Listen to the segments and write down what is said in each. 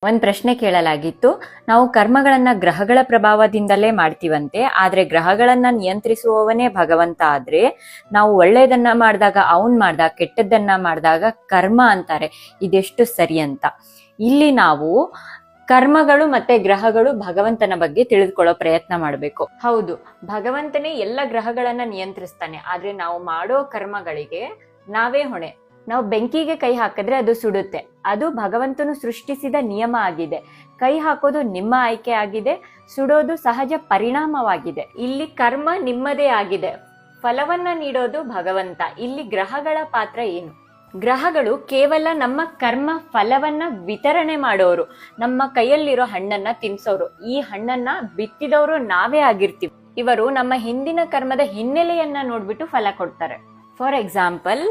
ಒಂದ್ ಪ್ರಶ್ನೆ ಕೇಳಲಾಗಿತ್ತು, ನಾವು ಕರ್ಮಗಳನ್ನ ಗ್ರಹಗಳ ಪ್ರಭಾವದಿಂದಲೇ ಮಾಡ್ತೀವಂತೆ, ಆದ್ರೆ ಗ್ರಹಗಳನ್ನ ನಿಯಂತ್ರಿಸುವವನೇ ಭಗವಂತ ಆದ್ರೆ ನಾವು ಒಳ್ಳೇದನ್ನ ಮಾಡಿದಾಗ ಅವನ್ ಮಾಡ್ದಾಗ, ಕೆಟ್ಟದ್ದನ್ನ ಮಾಡಿದಾಗ ಕರ್ಮ ಅಂತಾರೆ. ಇದೆಷ್ಟು ಸರಿ ಅಂತ ಇಲ್ಲಿ ನಾವು ಕರ್ಮಗಳು ಮತ್ತೆ ಗ್ರಹಗಳು ಭಗವಂತನ ಬಗ್ಗೆ ತಿಳಿದುಕೊಳ್ಳೋ ಪ್ರಯತ್ನ ಮಾಡಬೇಕು. ಹೌದು, ಭಗವಂತನೇ ಎಲ್ಲ ಗ್ರಹಗಳನ್ನ ನಿಯಂತ್ರಿಸ್ತಾನೆ, ಆದ್ರೆ ನಾವು ಮಾಡೋ ಕರ್ಮಗಳಿಗೆ ನಾವೇ ಹೊಣೆ. ನಾವು ಬೆಂಕಿಗೆ ಕೈ ಹಾಕಿದ್ರೆ ಅದು ಸುಡುತ್ತೆ, ಅದು ಭಗವಂತನು ಸೃಷ್ಟಿಸಿದ ನಿಯಮ ಆಗಿದೆ. ಕೈ ಹಾಕೋದು ನಿಮ್ಮ ಆಯ್ಕೆ ಆಗಿದೆ, ಸುಡೋದು ಸಹಜ ಪರಿಣಾಮವಾಗಿದೆ. ಇಲ್ಲಿ ಕರ್ಮ ನಿಮ್ಮದೇ ಆಗಿದೆ, ಫಲವನ್ನ ನೀಡೋದು ಭಗವಂತ. ಇಲ್ಲಿ ಗ್ರಹಗಳ ಪಾತ್ರ ಏನು? ಗ್ರಹಗಳು ಕೇವಲ ನಮ್ಮ ಕರ್ಮ ಫಲವನ್ನ ವಿತರಣೆ ಮಾಡೋರು, ನಮ್ಮ ಕೈಯಲ್ಲಿರೋ ಹಣ್ಣನ್ನ ತಿನ್ಸೋರು. ಈ ಹಣ್ಣನ್ನ ಬಿತ್ತಿದವರು ನಾವೇ ಆಗಿರ್ತೀವಿ. ಇವರು ನಮ್ಮ ಹಿಂದಿನ ಕರ್ಮದ ಹಿನ್ನೆಲೆಯನ್ನ ನೋಡ್ಬಿಟ್ಟು ಫಲ ಕೊಡ್ತಾರೆ. ಫಾರ್ ಎಕ್ಸಾಂಪಲ್,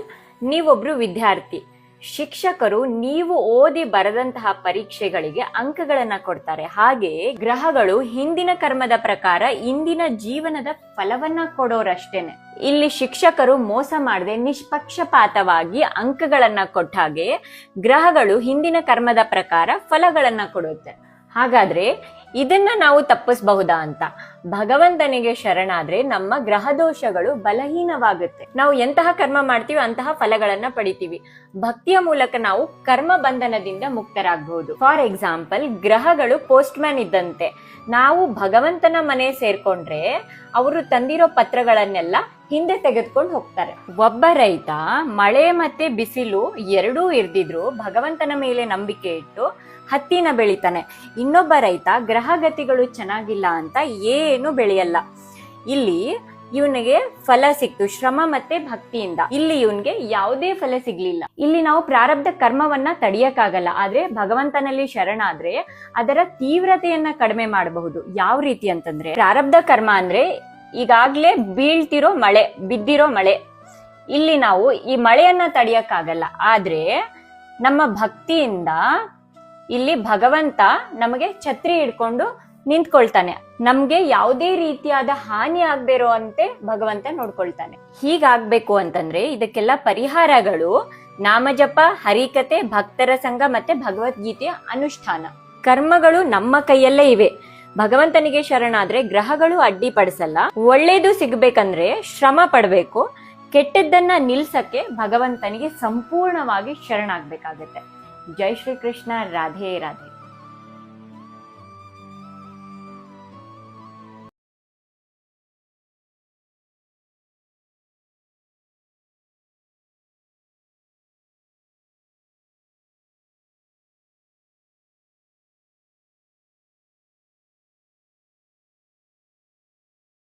ನೀವೊಬ್ರು ವಿದ್ಯಾರ್ಥಿ, ಶಿಕ್ಷಕರು ನೀವು ಓದಿ ಬರೆದಂತಹ ಪರೀಕ್ಷೆಗಳಿಗೆ ಅಂಕಗಳನ್ನ ಕೊಡ್ತಾರೆ. ಹಾಗೆ ಗ್ರಹಗಳು ಹಿಂದಿನ ಕರ್ಮದ ಪ್ರಕಾರ ಇಂದಿನ ಜೀವನದ ಫಲವನ್ನ ಕೊಡೋರಷ್ಟೇನೆ. ಇಲ್ಲಿ ಶಿಕ್ಷಕರು ಮೋಸ ಮಾಡದೆ ನಿಷ್ಪಕ್ಷಪಾತವಾಗಿ ಅಂಕಗಳನ್ನ ಕೊಟ್ಟ ಹಾಗೆ ಗ್ರಹಗಳು ಹಿಂದಿನ ಕರ್ಮದ ಪ್ರಕಾರ ಫಲಗಳನ್ನ ಕೊಡುತ್ತೆ. ಹಾಗಾದ್ರೆ ಇದನ್ನ ನಾವು ತಪ್ಪಿಸಬಹುದಾ ಅಂತ ಭಗವಂತನಿಗೆ ಶರಣಾದ್ರೆ ನಮ್ಮ ಗ್ರಹ ದೋಷಗಳು ಬಲಹೀನವಾಗುತ್ತೆ. ನಾವು ಎಂತಹ ಕರ್ಮ ಮಾಡ್ತೀವಿ ಅಂತಹ ಫಲಗಳನ್ನ ಪಡಿತೀವಿ. ಭಕ್ತಿಯ ಮೂಲಕ ನಾವು ಕರ್ಮ ಬಂಧನದಿಂದ ಮುಕ್ತರಾಗಬಹುದು. ಫಾರ್ ಎಕ್ಸಾಂಪಲ್, ಗ್ರಹಗಳು ಪೋಸ್ಟ್ ಮ್ಯಾನ್ ಇದ್ದಂತೆ. ನಾವು ಭಗವಂತನ ಮನೆ ಸೇರ್ಕೊಂಡ್ರೆ ಅವರು ತಂದಿರೋ ಪತ್ರಗಳನ್ನೆಲ್ಲ ಹಿಂದೆ ತೆಗೆದುಕೊಂಡು ಹೋಗ್ತಾರೆ. ಒಬ್ಬ ರೈತ ಮಳೆ ಮತ್ತೆ ಬಿಸಿಲು ಎರಡೂ ಇರ್ದಿದ್ರು ಭಗವಂತನ ಮೇಲೆ ನಂಬಿಕೆ ಇಟ್ಟು ಹತ್ತಿನ ಬೆಳಿತಾನೆ. ಇನ್ನೊಬ್ಬ ರೈತ ಗ್ರಹಗತಿಗಳು ಚೆನ್ನಾಗಿಲ್ಲ ಅಂತ ಏನು ಬೆಳೆಯಲ್ಲ. ಇಲ್ಲಿ ಇವನಿಗೆ ಫಲ ಸಿಕ್ತು ಶ್ರಮ ಮತ್ತೆ ಭಕ್ತಿಯಿಂದ, ಇಲ್ಲಿ ಇವನ್ಗೆ ಯಾವುದೇ ಫಲ ಸಿಗ್ಲಿಲ್ಲ. ಇಲ್ಲಿ ನಾವು ಪ್ರಾರಬ್ಧ ಕರ್ಮವನ್ನ ತಡಿಯಕ್ಕಾಗಲ್ಲ, ಆದ್ರೆ ಭಗವಂತನಲ್ಲಿ ಶರಣಾದ್ರೆ ಅದರ ತೀವ್ರತೆಯನ್ನ ಕಡಿಮೆ ಮಾಡಬಹುದು. ಯಾವ ರೀತಿ ಅಂತಂದ್ರೆ, ಪ್ರಾರಬ್ಧ ಕರ್ಮ ಅಂದ್ರೆ ಈಗಾಗ್ಲೇ ಬೀಳ್ತಿರೋ ಮಳೆ, ಬಿದ್ದಿರೋ ಮಳೆ. ಇಲ್ಲಿ ನಾವು ಈ ಮಳೆಯನ್ನ ತಡಿಯಕ್ಕಾಗಲ್ಲ, ಆದ್ರೆ ನಮ್ಮ ಭಕ್ತಿಯಿಂದ ಇಲ್ಲಿ ಭಗವಂತ ನಮಗೆ ಛತ್ರಿ ಹಿಡ್ಕೊಂಡು ನಿಂತ್ಕೊಳ್ತಾನೆ. ನಮ್ಗೆ ಯಾವುದೇ ರೀತಿಯಾದ ಹಾನಿ ಆಗದೆ ಇರುವಂತೆ ಭಗವಂತ ನೋಡ್ಕೊಳ್ತಾನೆ. ಹೀಗಾಗ್ಬೇಕು ಅಂತಂದ್ರೆ ಇದಕ್ಕೆಲ್ಲ ಪರಿಹಾರಗಳು ನಾಮಜಪ, ಹರಿಕತೆ, ಭಕ್ತರ ಸಂಘ ಮತ್ತೆ ಭಗವದ್ಗೀತೆಯ ಅನುಷ್ಠಾನ. ಕರ್ಮಗಳು ನಮ್ಮ ಕೈಯಲ್ಲೇ ಇವೆ. ಭಗವಂತನಿಗೆ ಶರಣಾದ್ರೆ ಗ್ರಹಗಳು ಅಡ್ಡಿಪಡಿಸಲ್ಲ. ಒಳ್ಳೇದು ಸಿಗ್ಬೇಕಂದ್ರೆ ಶ್ರಮ ಪಡ್ಬೇಕು. ಕೆಟ್ಟದ್ದನ್ನ ನಿಲ್ಸಕ್ಕೆ ಭಗವಂತನಿಗೆ ಸಂಪೂರ್ಣವಾಗಿ ಶರಣಾಗ್ಬೇಕಾಗತ್ತೆ. ಜೈ ಶ್ರೀ ಕೃಷ್ಣ. ರಾಧೆ ರಾಧೆ.